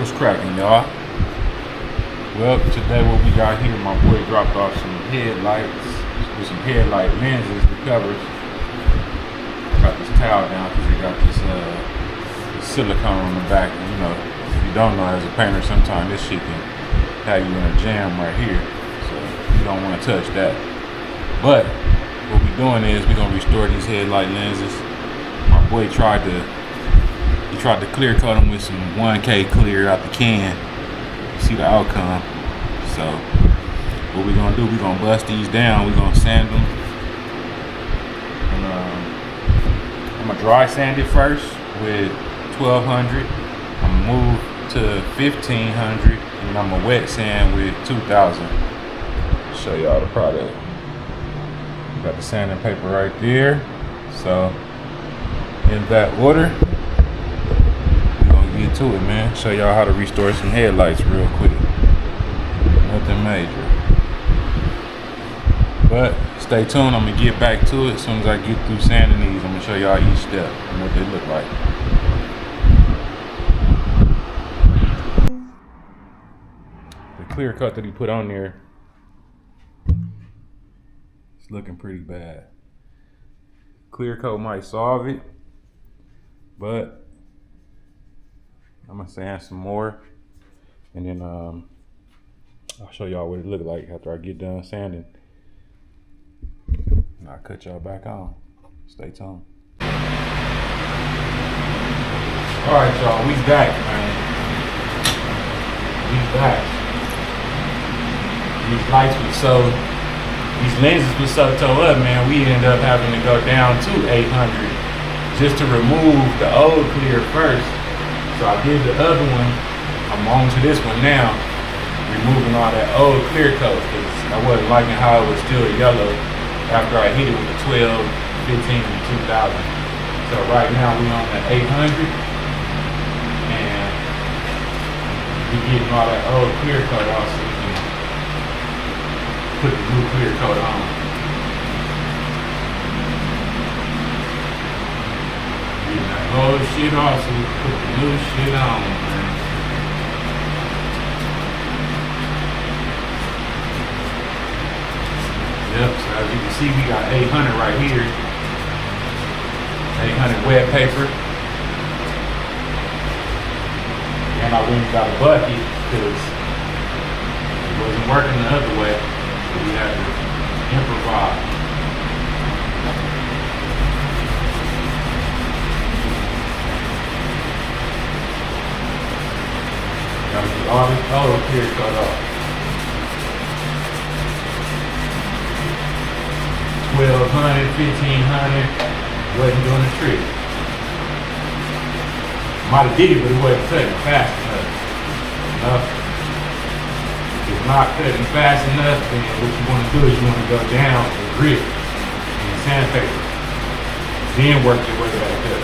What's cracking, y'all? Well, today what we got here, my boy dropped off some headlights with some headlight lenses, the covers. Got this towel down because they got this silicone on the back. And, you know, if you don't know, as a painter, sometimes this shit can have you in a jam right here. So you don't want to touch that. But what we're doing is we're gonna restore these headlight lenses. My boy tried to clear coat them with some 1K clear out the can. See the outcome. So what we're gonna do, we're gonna bust these down, we're gonna sand them. And, I'm gonna dry sand it first with 1200. I'm gonna move to 1500, and I'm gonna wet sand with 2000. Show y'all the product. Got the sanding paper right there. So in that order, we're gonna get to it, man. Show y'all how to restore some headlights real quick. Nothing major. But stay tuned, I'm gonna get back to it as soon as I get through sanding these. I'm gonna show y'all each step and what they look like. The clear coat that he put on there, it's looking pretty bad. Clear coat might solve it, but I'm gonna sand some more, and then I'll show y'all what it look like after I get done sanding. And I'll cut y'all back on. Stay tuned. All right, y'all, we back, man. We back. These lights were these lenses were so tore up, man. We ended up having to go down to 800 just to remove the old clear first. So I did the other one. I'm on to this one now, removing all that old clear coat because I wasn't liking how it was still yellow after I hit it with the 12, 15, and 2000. So right now we on the 800, and we getting all that old clear coat off so we can put the new clear coat on. Getting that old shit off so we can put the new shit on, man. Yep, so as you can see, we got 800 right here. 800 wet paper. And I went and got a bucket because it wasn't working the other way. So we had to improvise. Gotta get all this old clear cut off. 1200, 1500, wasn't doing the trick. Might have did it, but it wasn't cutting fast enough. If it's not cutting fast enough, then what you want to do is you want to go down the grit and sandpaper. Then work your way back up.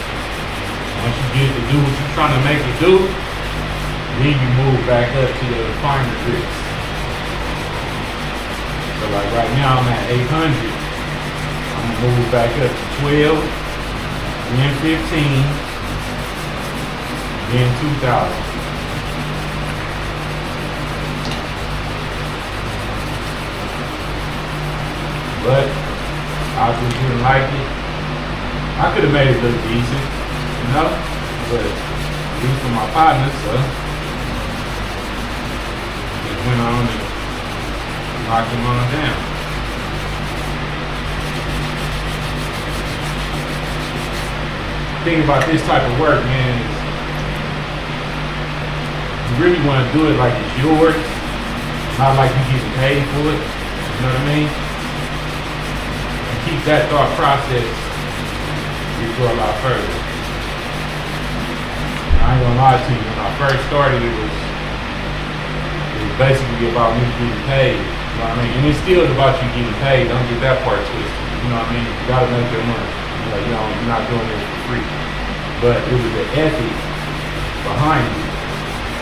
Once you get it to do what you're trying to make it do, then you move back up to the finer grits. So like right now I'm at 800. I'm gonna move back up to 12, then 15, then 2000. But I just didn't like it. I could have made it look decent, you know, but these for my partners, so just went on and knocked them on down. Thing about this type of work, man, is you really want to do it like it's yours, not like you getting paid for it. You know what I mean? And keep that thought process, you go a lot further. I ain't gonna lie to you, when I first started, it was basically about me getting paid. You know what I mean? And it's still about you getting paid. Don't get that part twisted. You know what I mean? You gotta make your money. You know, you're not doing this for free. But it was the ethic behind it.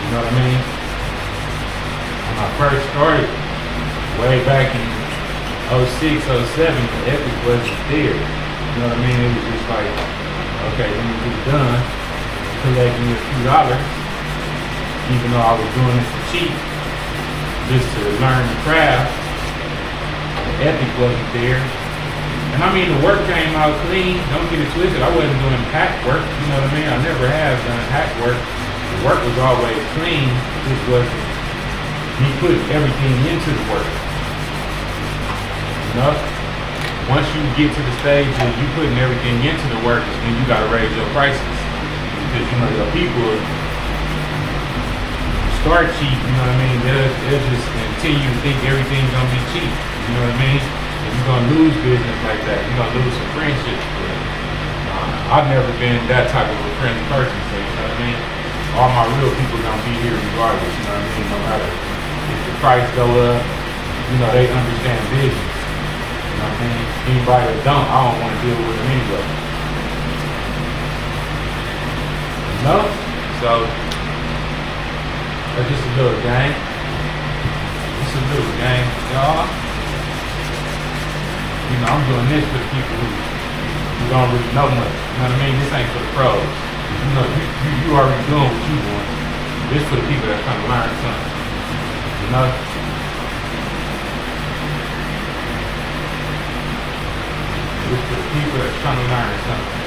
You know what I mean? When I first started, way back in 06, 07, the ethic wasn't there. You know what I mean? It was just like, okay, let me get it done, collect me a few dollars, even though I was doing it for cheap, just to learn the craft, the ethic wasn't there. And I mean, the work came out clean. Don't get it twisted. I wasn't doing hack work. You know what I mean? I never have done hack work. The work was always clean. It wasn't me putting everything into the work. You know? Once you get to the stage where you putting everything into the work, is when you gotta raise your prices. Because you know your people start cheap, you know what I mean? They'll just continue to think everything's gonna be cheap. You know what I mean? And you're gonna lose business like that. You're gonna lose some friendships. But, I've never been that type of a friendly person, so you know what I mean? All my real people gonna be here regardless, you know what I mean? No matter if the price go up, you know, they understand business. You know what I mean? Anybody that don't, I don't want to deal with them anyway. You know? So, that's just a little game. Just a little game, y'all. You know, I'm doing this for the people who don't really know much. You know what I mean? This ain't for the pros. You know, you already doing what you want. This for the people that come to learn something. You know? This for the people that's trying to learn something.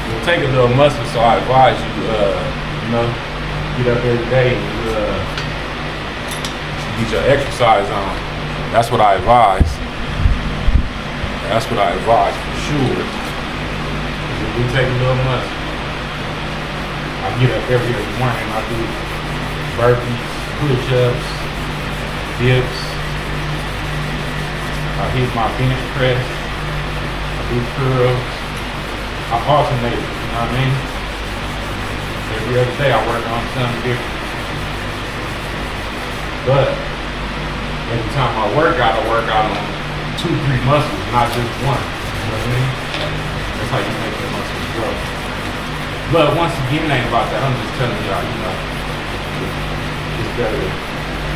It'll take a little muscle, so I advise you, you know, get up every day and get your exercise on. That's what I advise. That's what I advise for sure. It do take a little muscle. I get up every morning. I do burpees, push-ups, dips. I hit my bench press. I do curls. I alternate, you know what I mean? Every other day I work on something different. But every time I work out on 2-3 muscles, not just one. You know what I mean? That's how you make the muscles grow. But once again, it ain't about that. I'm just telling y'all, you know, it's better to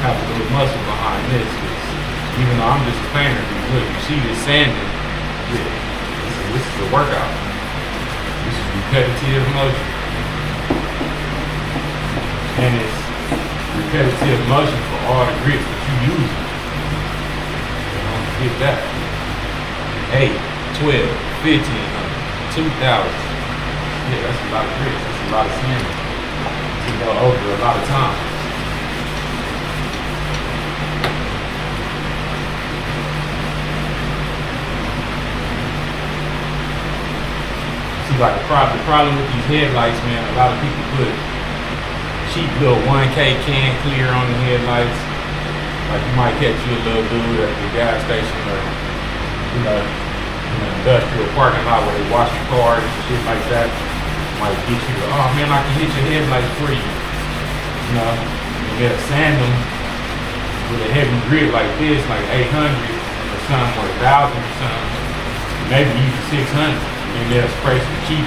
have a little muscle behind this. Even though I'm just a trainer, look, you see this sanding, yeah, this is a workout. This is repetitive motion. And it's repetitive motion for all the grits that you use. Don't forget that. 8, 12, 1500, 2000. Yeah, that's a lot of grits. That's a lot of sanding to go over a lot of times. See, like the problem with these headlights, man, a lot of people put cheap little 1K can clear on the headlights. Like you might catch you a little dude at the gas station or, you know, in an industrial parking lot where they wash your cars and shit like that. Might get you to, oh man, I can hit your headlights for you. You know, and they'll sand them with a heavy grit like this, like 800 or something, or 1,000 or something. Maybe even 600. And they'll spray some cheap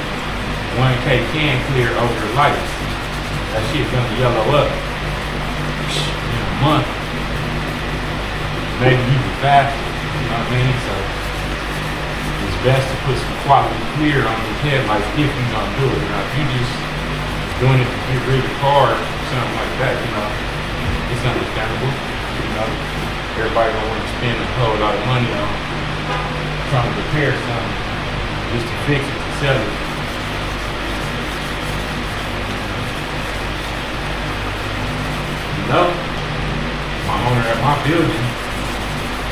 1K can clear over the lights. That shit gonna yellow up in a month. Maybe even faster, you know what I mean? So it's best to put some quality clear on these headlights if you're gonna do it. Now if you just doing it to get rid of the car or something like that, you know, it's understandable. You know, everybody don't want to spend a whole lot of money on trying to repair something just to fix it, to sell it. You know, my owner at my building,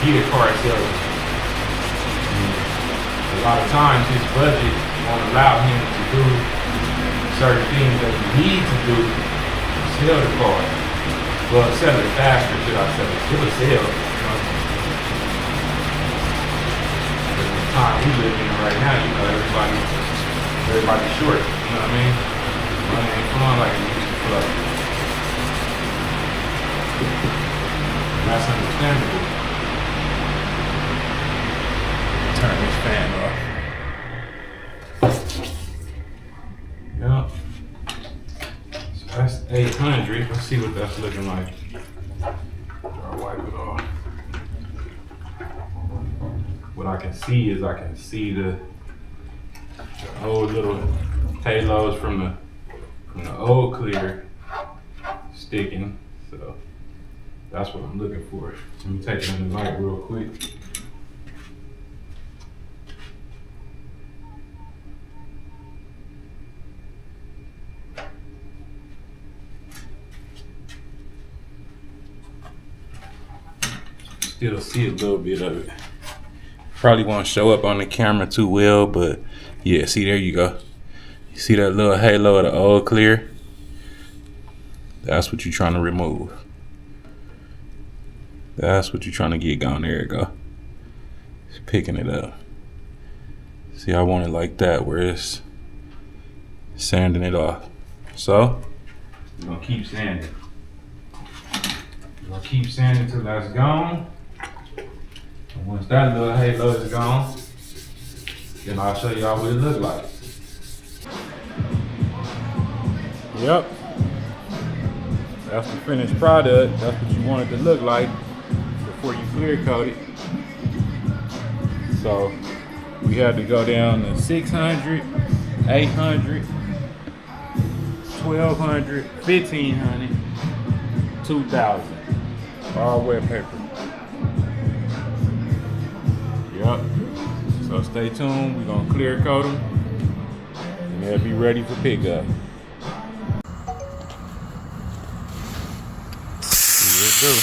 he a car salesman. A lot of times his budget won't allow him to do certain things that he needs to do to sell the car. Well, sell it faster, should I say. It was sell, you know. The time we live in right now, you know, everybody's short, you know what I mean? Money ain't flowing like it used to flow. And that's understandable. Turn this fan off. Yep. So that's 800. Let's see what that's looking like. I'll wipe it off. What I can see is the old little halos from the old clear. sticking. So that's what I'm looking for. Let me take it in the light real quick. Still see a little bit of it. Probably won't show up on the camera too well, but yeah, see, there you go. You see that little halo of the old clear? That's what you're trying to remove. That's what you're trying to get gone. There you go. Just picking it up. See, I want it like that, where it's sanding it off. So, we're gonna keep sanding. We're gonna keep sanding till that's gone. And once that little halo is gone, then I'll show y'all what it looks like. Yep. That's the finished product. That's what you want it to look like before you clear coat it. So we had to go down to 600, 800, 1200, 1500, 2000. All wet paper. Yep. So stay tuned. We're gonna clear coat them and they'll be ready for pickup. Let's go.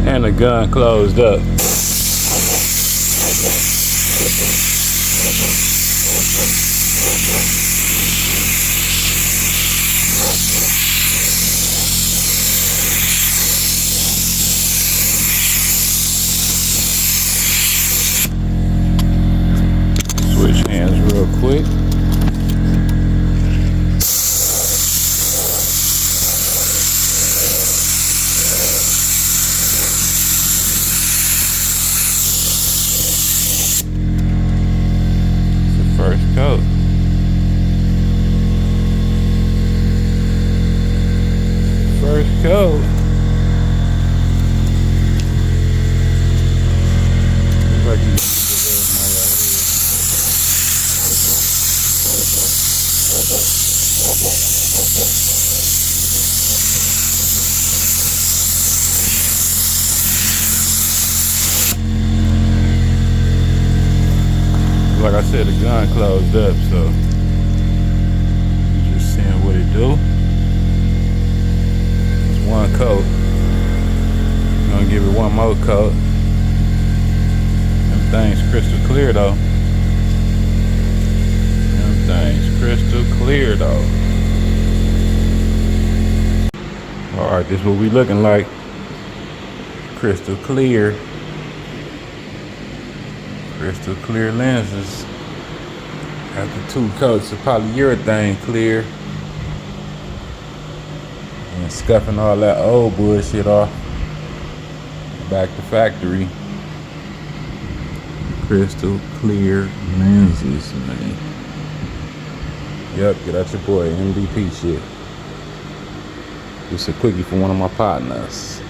And the gun closed up. Switch hands real quick. First coat. First coat. Looks like you got a little more right here. Like I said, the gun closed up, so just seeing what it do. It's one coat. I'm gonna give it one more coat. Them things crystal clear though. Them things crystal clear though. Alright, this is what we looking like. Crystal clear. Crystal clear lenses. After 2 coats of polyurethane clear. And scuffing all that old bullshit off. Back to factory. Crystal clear lenses, man. Yep, get out your boy, MVP shit. Just a quickie for one of my partners.